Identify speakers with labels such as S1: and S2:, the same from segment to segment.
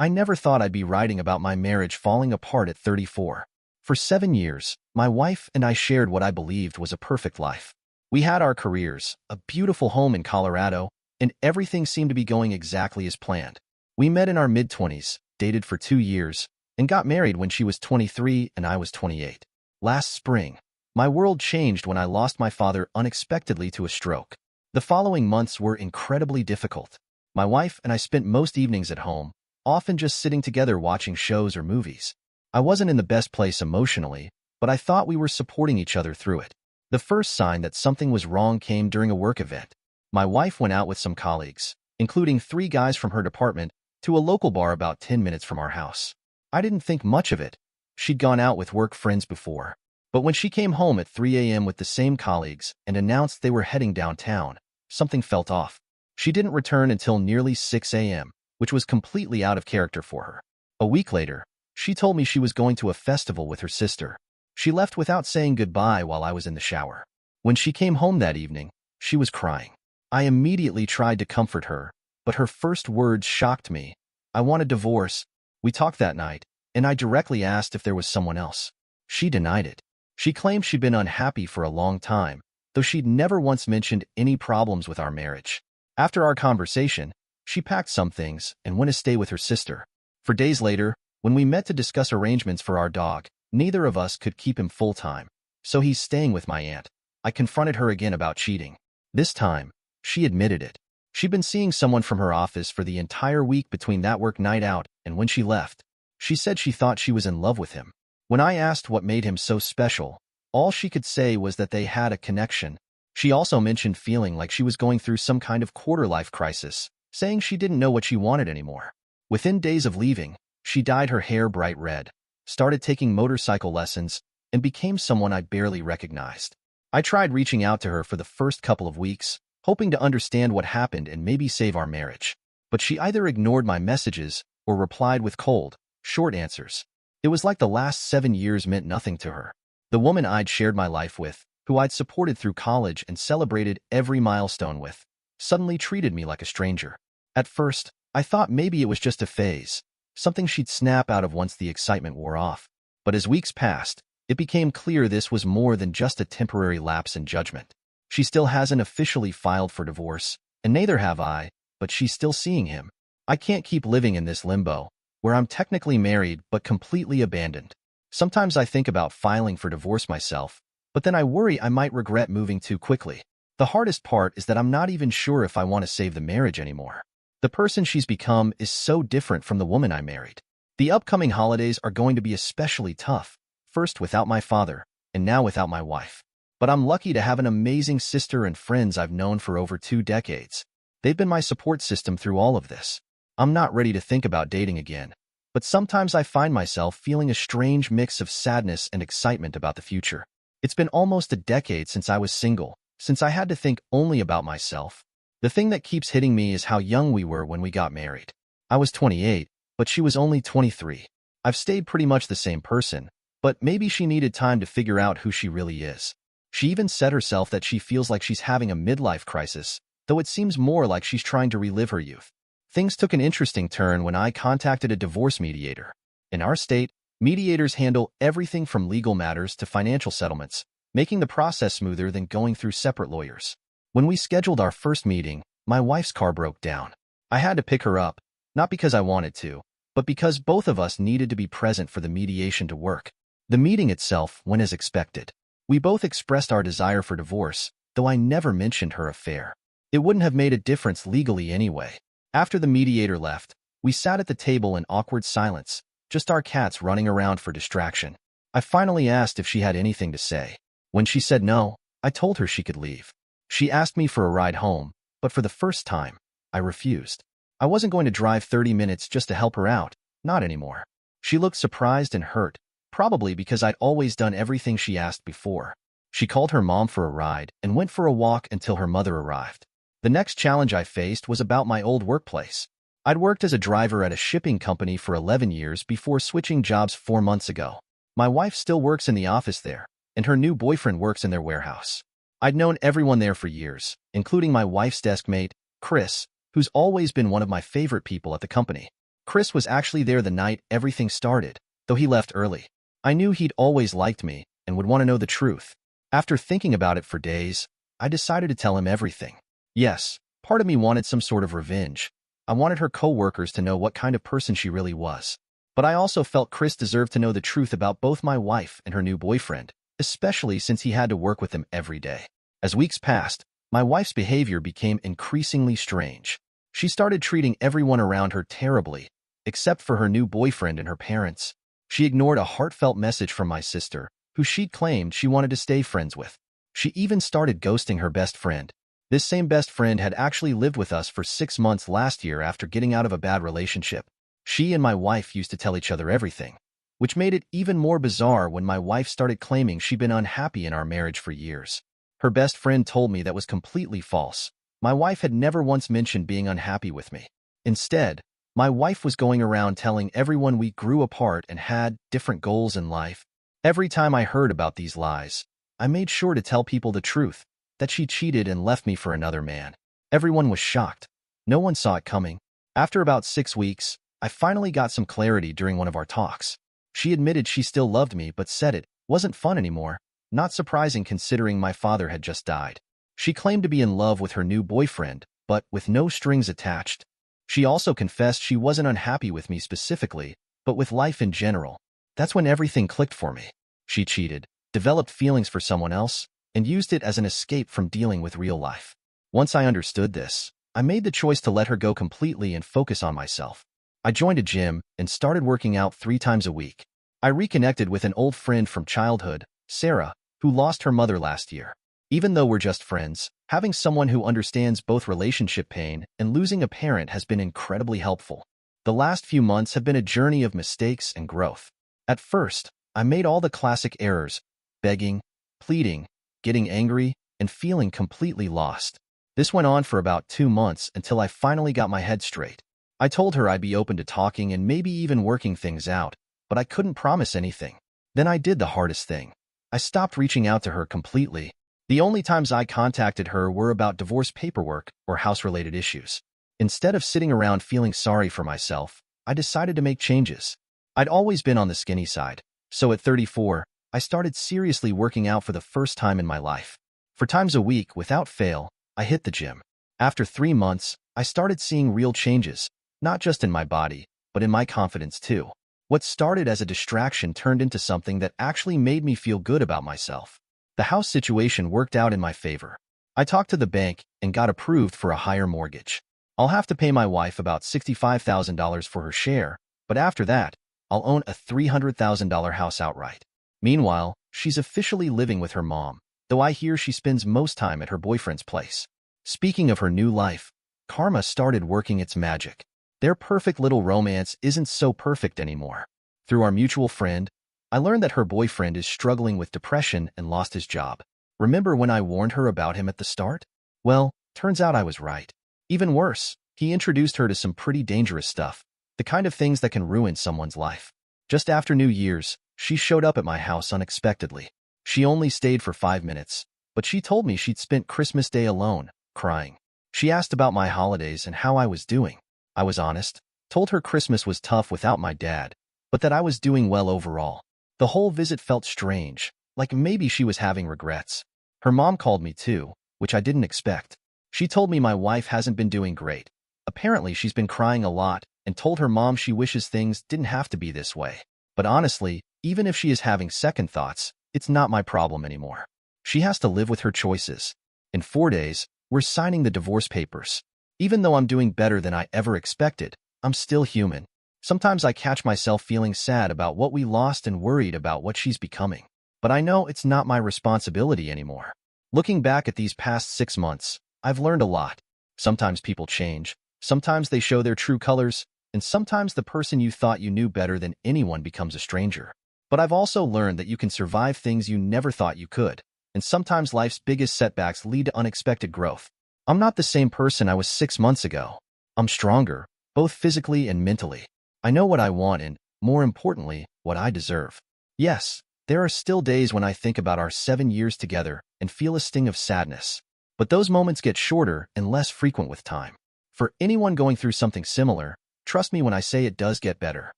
S1: I never thought I'd be writing about my marriage falling apart at 34. For 7 years, my wife and I shared what I believed was a perfect life. We had our careers, a beautiful home in Colorado, and everything seemed to be going exactly as planned. We met in our mid-20s, dated for 2 years, and got married when she was 23 and I was 28. Last spring, my world changed when I lost my father unexpectedly to a stroke. The following months were incredibly difficult. My wife and I spent most evenings at home, often just sitting together watching shows or movies. I wasn't in the best place emotionally, but I thought we were supporting each other through it. The first sign that something was wrong came during a work event. My wife went out with some colleagues, including 3 guys from her department, to a local bar about 10 minutes from our house. I didn't think much of it. She'd gone out with work friends before. But when she came home at 3 a.m. with the same colleagues and announced they were heading downtown, something felt off. She didn't return until nearly 6 a.m., which was completely out of character for her. A week later, she told me she was going to a festival with her sister. She left without saying goodbye while I was in the shower. When she came home that evening, she was crying. I immediately tried to comfort her, but her first words shocked me. I want a divorce. We talked that night, and I directly asked if there was someone else. She denied it. She claimed she'd been unhappy for a long time, though she'd never once mentioned any problems with our marriage. After our conversation, she packed some things and went to stay with her sister. For days later, when we met to discuss arrangements for our dog, neither of us could keep him full-time, so he's staying with my aunt. I confronted her again about cheating. This time, she admitted it. She'd been seeing someone from her office for the entire week between that work night out and when she left. She said she thought she was in love with him. When I asked what made him so special, all she could say was that they had a connection. She also mentioned feeling like she was going through some kind of quarter-life crisis, saying she didn't know what she wanted anymore. Within days of leaving, she dyed her hair bright red, started taking motorcycle lessons, and became someone I barely recognized. I tried reaching out to her for the first couple of weeks, hoping to understand what happened and maybe save our marriage. But she either ignored my messages or replied with cold, short answers. It was like the last 7 years meant nothing to her. The woman I'd shared my life with, who I'd supported through college and celebrated every milestone with, suddenly treated me like a stranger. At first, I thought maybe it was just a phase, something she'd snap out of once the excitement wore off. But as weeks passed, it became clear this was more than just a temporary lapse in judgment. She still hasn't officially filed for divorce, and neither have I, but she's still seeing him. I can't keep living in this limbo, where I'm technically married but completely abandoned. Sometimes I think about filing for divorce myself, but then I worry I might regret moving too quickly. The hardest part is that I'm not even sure if I want to save the marriage anymore. The person she's become is so different from the woman I married. The upcoming holidays are going to be especially tough, first without my father, and now without my wife. But I'm lucky to have an amazing sister and friends I've known for over 2 decades. They've been my support system through all of this. I'm not ready to think about dating again, but sometimes I find myself feeling a strange mix of sadness and excitement about the future. It's been almost a decade since I was single, since I had to think only about myself. The thing that keeps hitting me is how young we were when we got married. I was 28, but she was only 23. I've stayed pretty much the same person, but maybe she needed time to figure out who she really is. She even said herself that she feels like she's having a midlife crisis, though it seems more like she's trying to relive her youth. Things took an interesting turn when I contacted a divorce mediator. In our state, mediators handle everything from legal matters to financial settlements, making the process smoother than going through separate lawyers. When we scheduled our first meeting, my wife's car broke down. I had to pick her up, not because I wanted to, but because both of us needed to be present for the mediation to work. The meeting itself went as expected. We both expressed our desire for divorce, though I never mentioned her affair. It wouldn't have made a difference legally anyway. After the mediator left, we sat at the table in awkward silence, just our cats running around for distraction. I finally asked if she had anything to say. When she said no, I told her she could leave. She asked me for a ride home, but for the first time, I refused. I wasn't going to drive 30 minutes just to help her out, not anymore. She looked surprised and hurt, probably because I'd always done everything she asked before. She called her mom for a ride and went for a walk until her mother arrived. The next challenge I faced was about my old workplace. I'd worked as a driver at a shipping company for 11 years before switching jobs 4 months ago. My wife still works in the office there, and her new boyfriend works in their warehouse. I'd known everyone there for years, including my wife's desk mate, Chris, who's always been one of my favorite people at the company. Chris was actually there the night everything started, though he left early. I knew he'd always liked me and would want to know the truth. After thinking about it for days, I decided to tell him everything. Yes, part of me wanted some sort of revenge. I wanted her co-workers to know what kind of person she really was. But I also felt Chris deserved to know the truth about both my wife and her new boyfriend, especially since he had to work with them every day. As weeks passed, my wife's behavior became increasingly strange. She started treating everyone around her terribly, except for her new boyfriend and her parents. She ignored a heartfelt message from my sister, who she'd claimed she wanted to stay friends with. She even started ghosting her best friend. This same best friend had actually lived with us for 6 months last year after getting out of a bad relationship. She and my wife used to tell each other everything, which made it even more bizarre when my wife started claiming she'd been unhappy in our marriage for years. Her best friend told me that was completely false. My wife had never once mentioned being unhappy with me. Instead, my wife was going around telling everyone we grew apart and had different goals in life. Every time I heard about these lies, I made sure to tell people the truth, that she cheated and left me for another man. Everyone was shocked. No one saw it coming. After about 6 weeks, I finally got some clarity during one of our talks. She admitted she still loved me but said it wasn't fun anymore, not surprising considering my father had just died. She claimed to be in love with her new boyfriend, but with no strings attached. She also confessed she wasn't unhappy with me specifically, but with life in general. That's when everything clicked for me. She cheated, developed feelings for someone else, and used it as an escape from dealing with real life. Once I understood this, I made the choice to let her go completely and focus on myself. I joined a gym and started working out 3 times a week. I reconnected with an old friend from childhood, Sarah, who lost her mother last year. Even though we're just friends, having someone who understands both relationship pain and losing a parent has been incredibly helpful. The last few months have been a journey of mistakes and growth. At first, I made all the classic errors: begging, pleading, getting angry, and feeling completely lost. This went on for about 2 months until I finally got my head straight. I told her I'd be open to talking and maybe even working things out, but I couldn't promise anything. Then I did the hardest thing. I stopped reaching out to her completely. The only times I contacted her were about divorce paperwork or house-related issues. Instead of sitting around feeling sorry for myself, I decided to make changes. I'd always been on the skinny side, so at 34, I started seriously working out for the first time in my life. 4 times a week, without fail, I hit the gym. After 3 months, I started seeing real changes, not just in my body, but in my confidence too. What started as a distraction turned into something that actually made me feel good about myself. The house situation worked out in my favor. I talked to the bank and got approved for a higher mortgage. I'll have to pay my wife about $65,000 for her share, but after that, I'll own a $300,000 house outright. Meanwhile, she's officially living with her mom, though I hear she spends most time at her boyfriend's place. Speaking of her new life, karma started working its magic. Their perfect little romance isn't so perfect anymore. Through our mutual friend, I learned that her boyfriend is struggling with depression and lost his job. Remember when I warned her about him at the start? Well, turns out I was right. Even worse, he introduced her to some pretty dangerous stuff, the kind of things that can ruin someone's life. Just after New Year's, she showed up at my house unexpectedly. She only stayed for 5 minutes, but she told me she'd spent Christmas Day alone, crying. She asked about my holidays and how I was doing. I was honest, told her Christmas was tough without my dad, but that I was doing well overall. The whole visit felt strange, like maybe she was having regrets. Her mom called me too, which I didn't expect. She told me my wife hasn't been doing great. Apparently she's been crying a lot and told her mom she wishes things didn't have to be this way. But honestly, even if she is having second thoughts, it's not my problem anymore. She has to live with her choices. In 4 days, we're signing the divorce papers. Even though I'm doing better than I ever expected, I'm still human. Sometimes I catch myself feeling sad about what we lost and worried about what she's becoming. But I know it's not my responsibility anymore. Looking back at these past 6 months, I've learned a lot. Sometimes people change, sometimes they show their true colors, and sometimes the person you thought you knew better than anyone becomes a stranger. But I've also learned that you can survive things you never thought you could, and sometimes life's biggest setbacks lead to unexpected growth. I'm not the same person I was 6 months ago. I'm stronger, both physically and mentally. I know what I want and, more importantly, what I deserve. Yes, there are still days when I think about our 7 years together and feel a sting of sadness. But those moments get shorter and less frequent with time. For anyone going through something similar, Trust me when I say it does get better.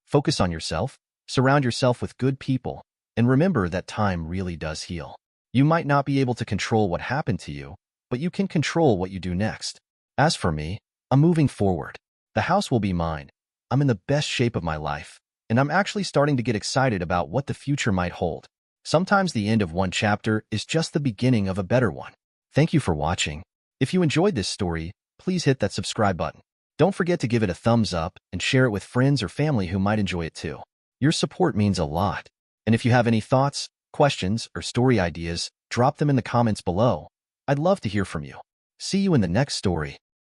S1: Focus on yourself, surround yourself with good people, and remember that time really does heal. You might not be able to control what happened to you, but you can control what you do next. As for me, I'm moving forward. The house will be mine. I'm in the best shape of my life, and I'm actually starting to get excited about what the future might hold. Sometimes the end of one chapter is just the beginning of a better one. Thank you for watching. If you enjoyed this story, please hit that subscribe button. Don't forget to give it a thumbs up and share it with friends or family who might enjoy it too. Your support means a lot. And if you have any thoughts, questions, or story ideas, drop them in the comments below. I'd love to hear from you. See you in the next story.